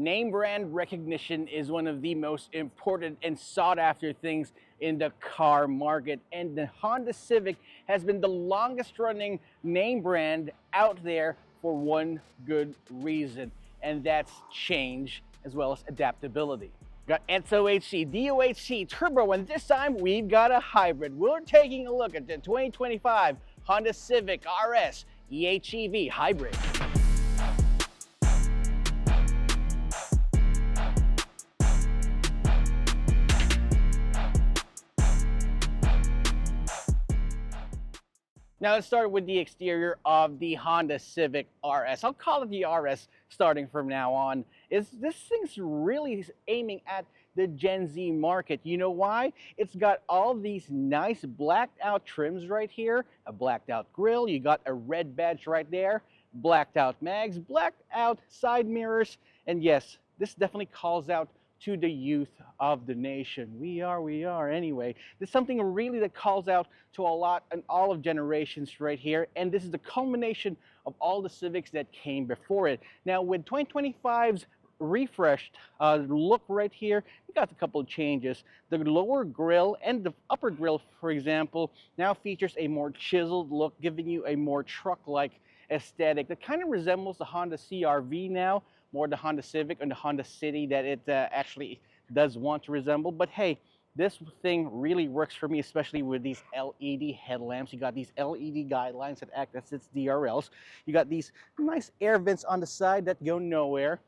Name brand recognition is one of the most important and sought after things in the car market, and the Honda Civic has been the longest running name brand out there for one good reason, and that's change as well as adaptability. Got SOHC, DOHC, turbo, and this time we've got a hybrid. We're taking a look at the 2025 Honda Civic RS HEV hybrid. Now let's start with the exterior of the Honda Civic RS. I'll call it the RS starting from now on. This thing's really aiming at the Gen Z market. You know why? It's got all these nice blacked out trims right here, a blacked out grille, you got a red badge right there, blacked out mags, blacked out side mirrors, and yes, this definitely calls out to the youth of the nation. We are anyway. There's something really that calls out to a lot and all of generations right here, and this is the culmination of all the Civics that came before it. Now with 2025's refreshed look right here, you got a couple of changes. The lower grille and the upper grille, for example, now features a more chiseled look, giving you a more truck-like aesthetic that kind of resembles the Honda CR-V now, more the Honda Civic and the Honda City that it actually does want to resemble. But hey, this thing really works for me, especially with these LED headlamps. You got these LED guidelines that act as its DRLs. You got these nice air vents on the side that go nowhere.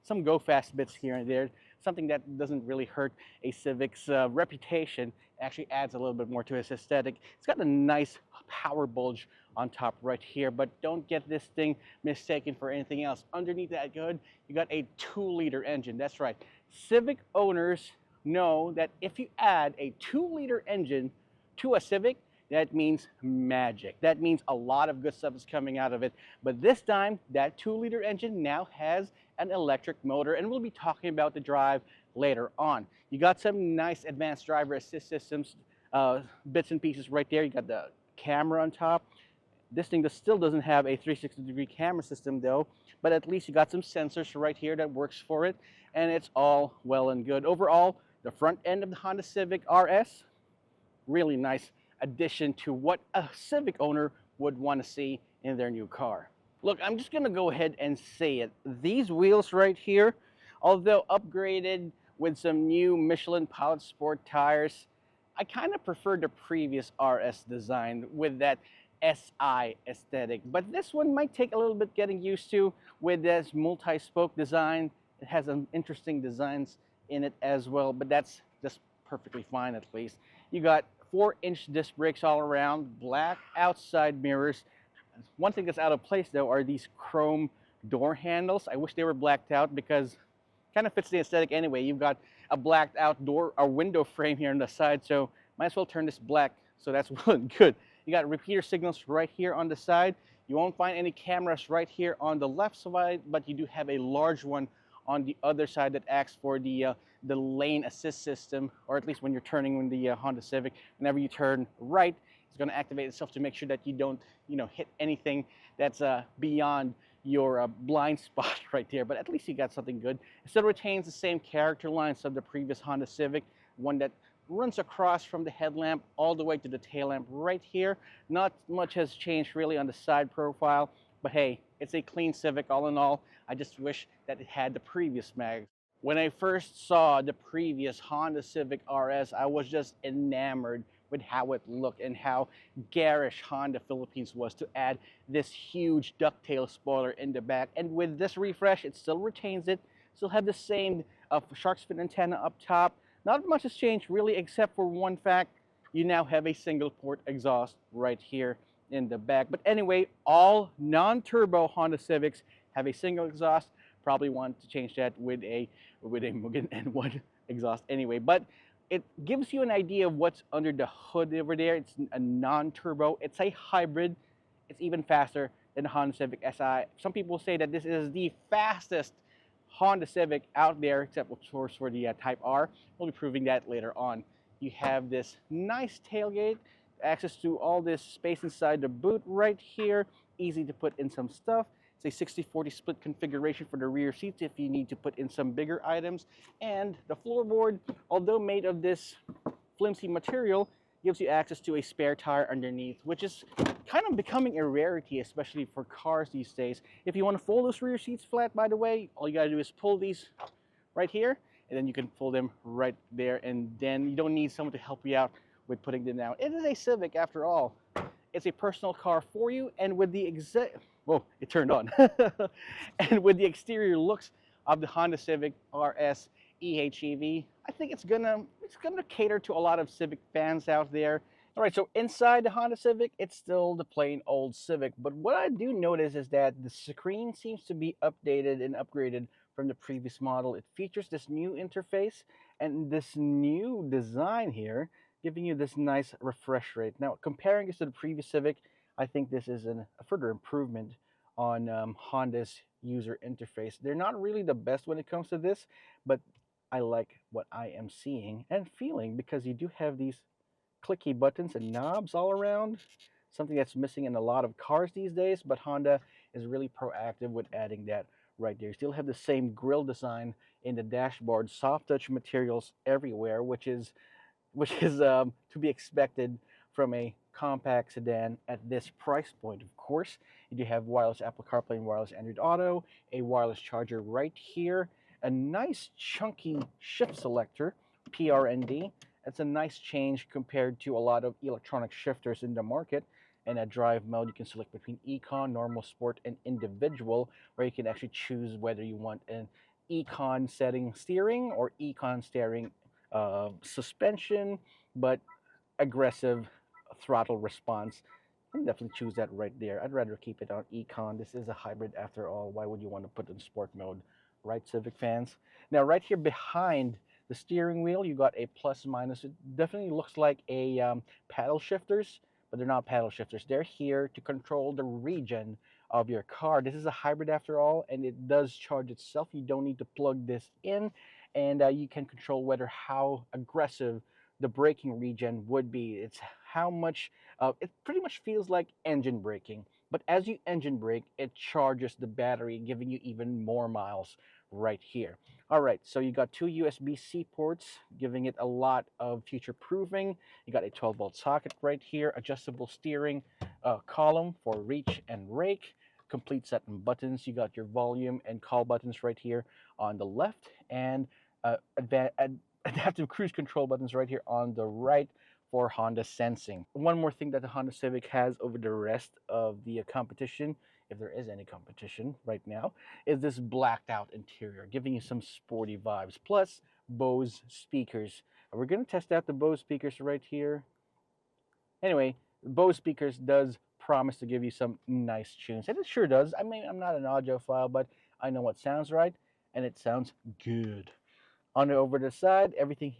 Some go fast bits here and there, something that doesn't really hurt a Civic's reputation. Actually adds a little bit more to its aesthetic. It's got a nice power bulge on top right here, but don't get this thing mistaken for anything else. Underneath that hood, you got a 2-liter engine. That's right. Civic owners know that if you add a 2-liter engine to a Civic, that means magic. That means a lot of good stuff is coming out of it. But this time, that 2-liter engine now has an electric motor, and we'll be talking about the drive later on. You got some nice advanced driver assist systems, bits and pieces right there. You got the camera on top. This thing still doesn't have a 360-degree camera system though, but at least you got some sensors right here that works for it, and it's all well and good. Overall, the front end of the Honda Civic RS, really nice addition to what a Civic owner would want to see in their new car. Look, I'm just going to go ahead and say it. These wheels right here, although upgraded with some new Michelin Pilot Sport tires, I kind of prefer the previous RS design with that SI aesthetic. But this one might take a little bit getting used to with this multi-spoke design. It has some interesting designs in it as well, but that's just perfectly fine at least. You got 4-inch disc brakes all around, black outside mirrors. One thing that's out of place though are these chrome door handles. I wish they were blacked out because it kind of fits the aesthetic anyway. You've got a blacked out door or window frame here on the side, so might as well turn this black, so that's well and good. You got repeater signals right here on the side. You won't find any cameras right here on the left side, but you do have a large one on the other side that acts for the lane assist system, or at least when you're turning in the Honda Civic. Whenever you turn right, it's going to activate itself to make sure that you don't, hit anything that's beyond your blind spot right there. But at least you got something good. It still retains the same character lines of the previous Honda Civic, one that runs across from the headlamp all the way to the tail lamp right here. Not much has changed really on the side profile, but hey, it's a clean Civic all in all. I just wish that it had the previous mags. When I first saw the previous Honda Civic RS, I was just enamored with how it looked and how garish Honda Philippines was to add this huge ducktail spoiler in the back. And with this refresh, it still retains it, still have the same shark's fin antenna up top. Not much has changed really, except for one fact: you now have a single port exhaust right here in the back. But anyway, all non-turbo Honda Civics have a single exhaust. Probably want to change that with a Mugen N1 exhaust anyway. But it gives you an idea of what's under the hood over there. It's a non-turbo. It's a hybrid. It's even faster than the Honda Civic Si. Some people say that this is the fastest Honda Civic out there, except of course for the Type R. We'll be proving that later on. You have this nice tailgate, access to all this space inside the boot right here, easy to put in some stuff. It's a 60-40 split configuration for the rear seats if you need to put in some bigger items. And the floorboard, although made of this flimsy material, gives you access to a spare tire underneath, which is kind of becoming a rarity, especially for cars these days. If you want to fold those rear seats flat, by the way, all you got to do is pull these right here, and then you can fold them right there, and then you don't need someone to help you out with putting them down. It is a Civic after all. It's a personal car for you, and with the whoa, it turned on. And with the exterior looks of the Honda Civic RS EHEV, I think it's gonna cater to a lot of Civic fans out there. All right, so inside the Honda Civic, it's still the plain old Civic, but what I do notice is that the screen seems to be updated and upgraded from the previous model. It features this new interface and this new design here, giving you this nice refresh rate. Now, comparing this to the previous Civic, I think this is a further improvement on Honda's user interface. They're not really the best when it comes to this, but I like what I am seeing and feeling because you do have these clicky buttons and knobs all around, something that's missing in a lot of cars these days, but Honda is really proactive with adding that right there. You still have the same grille design in the dashboard, soft touch materials everywhere, which is to be expected from a compact sedan at this price point. Of course, you do have wireless Apple CarPlay and wireless Android Auto, a wireless charger right here, a nice chunky shift selector, PRND. It's a nice change compared to a lot of electronic shifters in the market. And at drive mode, you can select between Econ, Normal, Sport, and Individual, where you can actually choose whether you want an Econ setting steering or Econ steering suspension, but aggressive throttle response. You can definitely choose that right there. I'd rather keep it on Econ. This is a hybrid after all. Why would you want to put it in sport mode? Right, Civic fans? Now, right here behind the steering wheel, you got a plus minus. It definitely looks like a paddle shifters, but they're not paddle shifters. They're here to control the regen of your car. This is a hybrid after all, and it does charge itself. You don't need to plug this in, and you can control whether how aggressive the braking regen would be. It's how much, it pretty much feels like engine braking. But as you engine brake, it charges the battery, giving you even more miles right here. All right, so you got two USB-C ports, giving it a lot of future proofing. You got a 12-volt socket right here, adjustable steering column for reach and rake, complete set of buttons. You got your volume and call buttons right here on the left, and adaptive cruise control buttons right here on the right for Honda sensing. One more thing that the Honda Civic has over the rest of the competition, if there is any competition right now, is this blacked out interior, giving you some sporty vibes, plus Bose speakers. We're going to test out the Bose speakers right here. Anyway, Bose speakers does promise to give you some nice tunes, and it sure does. I mean, I'm not an audiophile, but I know what sounds right, and it sounds good. On the over the side, everything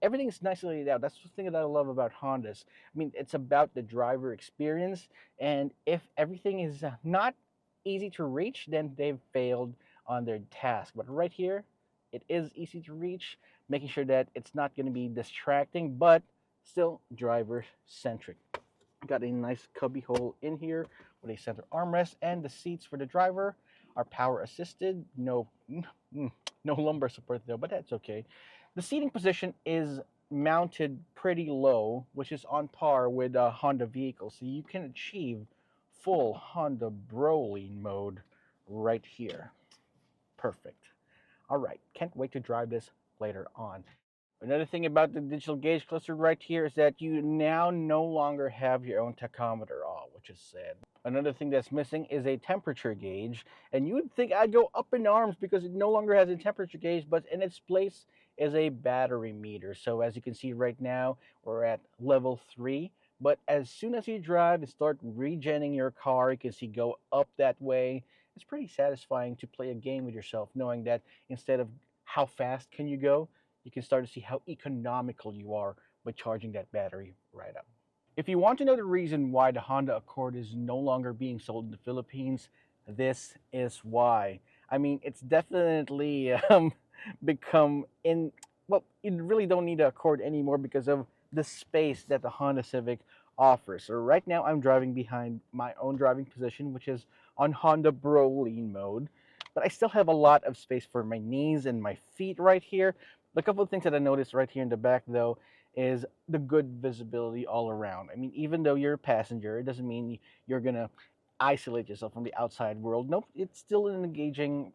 everything's nicely laid out. That's the thing that I love about Hondas. I mean, it's about the driver experience, and if everything is not easy to reach, then they've failed on their task. But right here, it is easy to reach, making sure that it's not going to be distracting, but still driver centric. Got a nice cubby hole in here with a center armrest, and the seats for the driver are power assisted. No lumbar support though, but that's okay. The seating position is mounted pretty low, which is on par with Honda vehicles, so you can achieve full Honda Broly mode right here. Perfect. All right, can't wait to drive this later on. Another thing about the digital gauge cluster right here is that you now no longer have your own tachometer, which is sad. Another thing that's missing is a temperature gauge, and you would think I'd go up in arms because it no longer has a temperature gauge, but in its place is a battery meter. So as you can see right now, we're at level 3, but as soon as you drive and start regenning your car, you can see go up that way. It's pretty satisfying to play a game with yourself, knowing that instead of how fast can you go, you can start to see how economical you are by charging that battery right up. If you want to know the reason why the Honda Accord is no longer being sold in the Philippines, this is why. I mean, it's definitely become well, you really don't need an Accord anymore because of the space that the Honda Civic offers. So right now I'm driving behind my own driving position, which is on Honda Bro Lean mode, but I still have a lot of space for my knees and my feet right here. A couple of things that I noticed right here in the back though is the good visibility all around. I mean, even though you're a passenger, it doesn't mean you're gonna isolate yourself from the outside world. Nope, it's still an engaging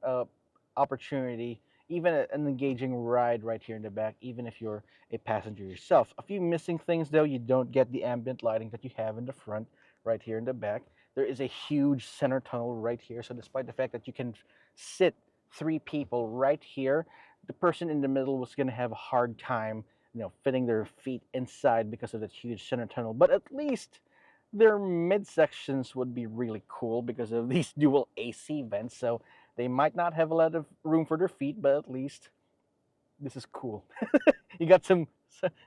opportunity, even an engaging ride right here in the back, even if you're a passenger yourself. A few missing things though, you don't get the ambient lighting that you have in the front right here in the back. There is a huge center tunnel right here, so despite the fact that you can sit 3 people right here, the person in the middle was going to have a hard time, fitting their feet inside because of that huge center tunnel. But at least their midsections would be really cool because of these dual AC vents. So they might not have a lot of room for their feet, but at least this is cool. you got some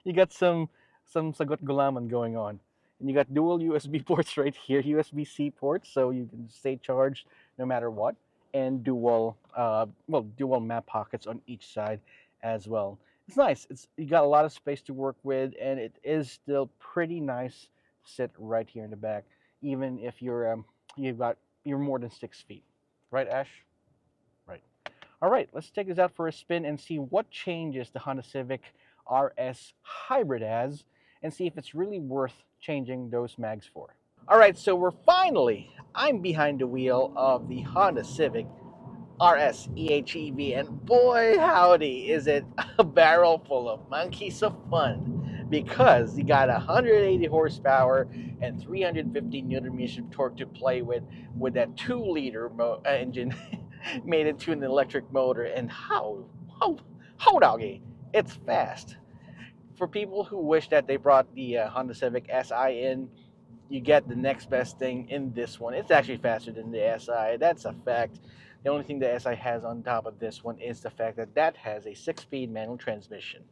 you got some sagot gulaman going on. And you got dual USB ports right here, USB-C ports, so you can stay charged no matter what, and dual map pockets on each side as well. It's nice. You got a lot of space to work with, and it is still pretty nice to sit right here in the back, even if you're more than 6 feet, right, Ash? Right. All right, let's take this out for a spin and see what changes the Honda Civic RS Hybrid has, and see if it's really worth changing those mags for. All right, so I'm behind the wheel of the Honda Civic RS HEV, and boy howdy is it a barrel full of monkeys of fun, because you got 180 horsepower and 350 newton meters of torque to play with that 2-liter engine made into an electric motor. And how doggy, it's fast. For people who wish that they brought the Honda Civic Si in, you get the next best thing in this one. It's actually faster than the Si. That's a fact. The only thing the Si has on top of this one is the fact that that has a 6-speed manual transmission.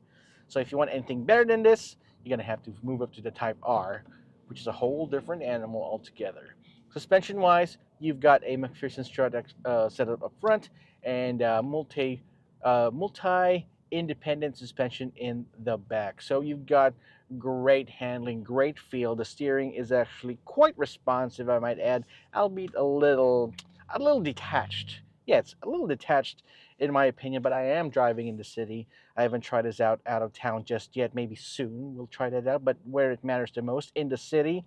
So if you want anything better than this, you're going to have to move up to the Type R, which is a whole different animal altogether. Suspension-wise, you've got a McPherson strut setup up front and multi-independent suspension in the back. So you've got great handling, great feel. The steering is actually quite responsive, I might add, albeit a little detached. Yeah, it's a little detached in my opinion, but I am driving in the city. I haven't tried this out of town just yet. Maybe soon we'll try that out, but where it matters the most, in the city,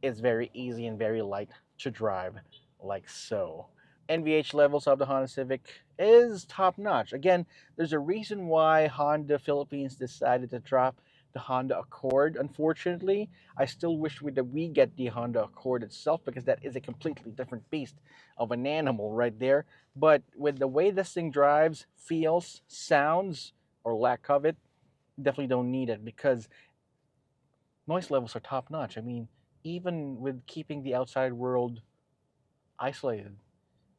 it's very easy and very light to drive, like so. NVH levels of the Honda Civic is top notch. Again, there's a reason why Honda Philippines decided to drop the Honda Accord. Unfortunately, I still wish that we get the Honda Accord itself, because that is a completely different beast of an animal right there. But with the way this thing drives, feels, sounds, or lack of it, definitely don't need it, because noise levels are top notch. I mean, even with keeping the outside world isolated,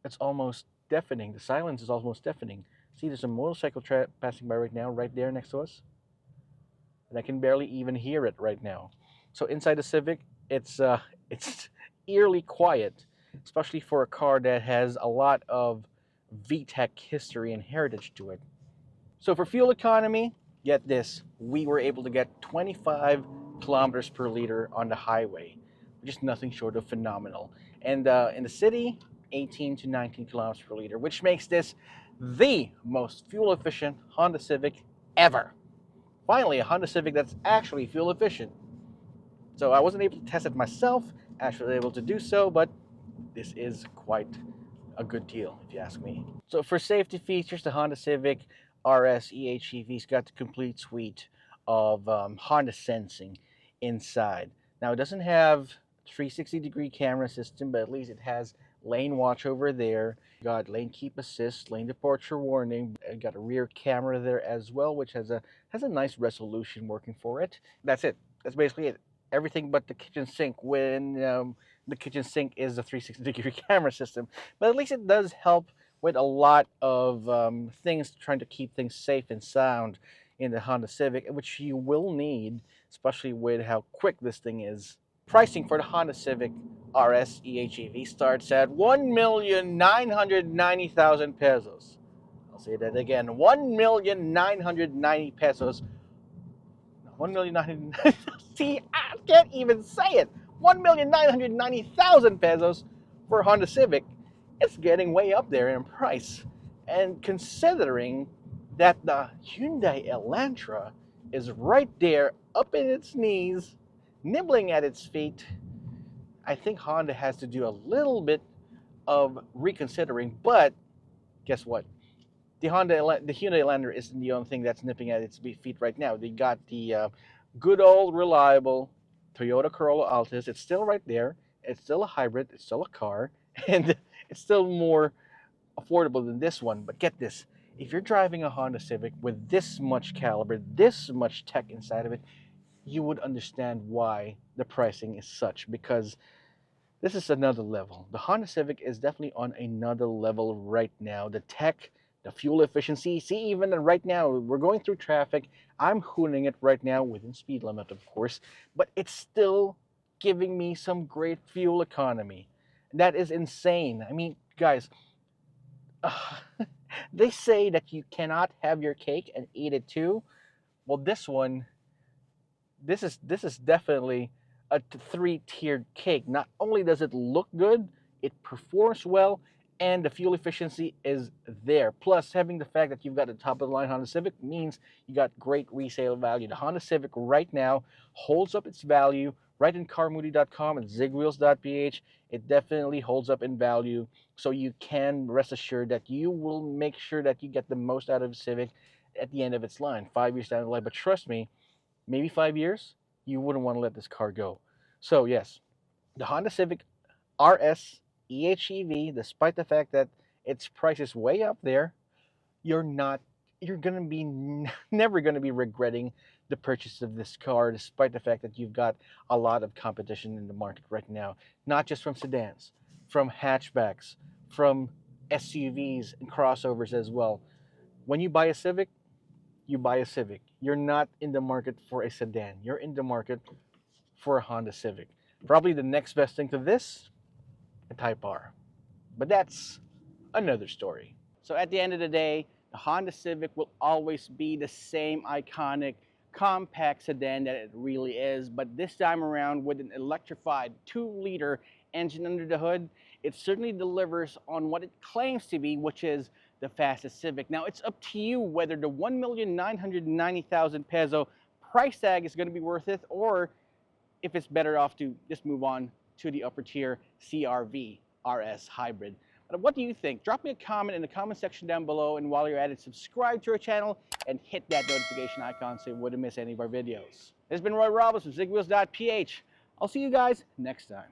it's almost deafening. The silence is almost deafening. See, there's a motorcycle passing by right now, right there next to us, and I can barely even hear it right now. So inside the Civic, it's eerily quiet, especially for a car that has a lot of VTEC history and heritage to it. So for fuel economy, get this, we were able to get 25 kilometers per liter on the highway, which is nothing short of phenomenal. And in the city, 18 to 19 kilometers per liter, which makes this the most fuel efficient Honda Civic ever. Finally, a Honda Civic that's actually fuel efficient. So I wasn't able to test it myself, actually able to do so, but this is quite a good deal, if you ask me. So for safety features, the Honda Civic RS EHEV's got the complete suite of Honda sensing inside. Now, it doesn't have 360-degree camera system, but at least it has lane watch over there. Got lane keep assist, lane departure warning. Got a rear camera there as well, which has a nice resolution working for it. That's it. That's basically it. Everything but the kitchen sink, when the kitchen sink is a 360-degree camera system. But at least it does help with a lot of things, trying to keep things safe and sound in the Honda Civic, which you will need, especially with how quick this thing is. Pricing for the Honda Civic RS EHEV starts at 1,990,000 pesos. I'll say that again, 1,990 pesos. 1,990,000. See, I can't even say it. 1,990,000 pesos for Honda Civic, it's getting way up there in price. And considering that the Hyundai Elantra is right there, up in its knees, nibbling at its feet, I think Honda has to do a little bit of reconsidering. But guess what? The Hyundai Elantra isn't the only thing that's nipping at its feet right now. They got the good old reliable Toyota Corolla Altis. It's still right there. It's still a hybrid. It's still a car, and it's still more affordable than this one. But get this: if you're driving a Honda Civic with this much caliber, this much tech inside of it, you would understand why the pricing is such. Because this is another level. The Honda Civic is definitely on another level right now. The tech, the fuel efficiency. See, even right now, we're going through traffic. I'm hooning it right now within speed limit, of course, but it's still giving me some great fuel economy. That is insane. I mean, guys, they say that you cannot have your cake and eat it too. Well, this is definitely a three-tiered cake. Not only does it look good, it performs well, and the fuel efficiency is there. Plus, having the fact that you've got a top-of-the-line Honda Civic means you got great resale value. The Honda Civic right now holds up its value. Right in carmoody.com and Zigwheels.Ph, it definitely holds up in value. So you can rest assured that you will make sure that you get the most out of Civic at the end of its line, 5 years down the line. But trust me, maybe 5 years, you wouldn't want to let this car go. So yes, the Honda Civic RS EHEV, despite the fact that its price is way up there, you're not you're gonna be never gonna be regretting the purchase of this car, despite the fact that you've got a lot of competition in the market right now, not just from sedans, from hatchbacks, from SUVs and crossovers as well. When you buy a Civic, you buy a Civic. You're not in the market for a sedan. You're in the market for a Honda Civic. Probably the next best thing to this, a Type R. But that's another story. So at the end of the day, the Honda Civic will always be the same iconic compact sedan that it really is. But this time around, with an electrified 2-liter engine under the hood, it certainly delivers on what it claims to be, which is the fastest Civic. Now, it's up to you whether the 1,990,000 peso price tag is going to be worth it, or if it's better off to just move on to the upper tier CRV RS hybrid. But what do you think? Drop me a comment in the comment section down below, and while you're at it, subscribe to our channel and hit that notification icon so you wouldn't miss any of our videos. This has been Roy Robles from Zigwheels.Ph. I'll see you guys next time.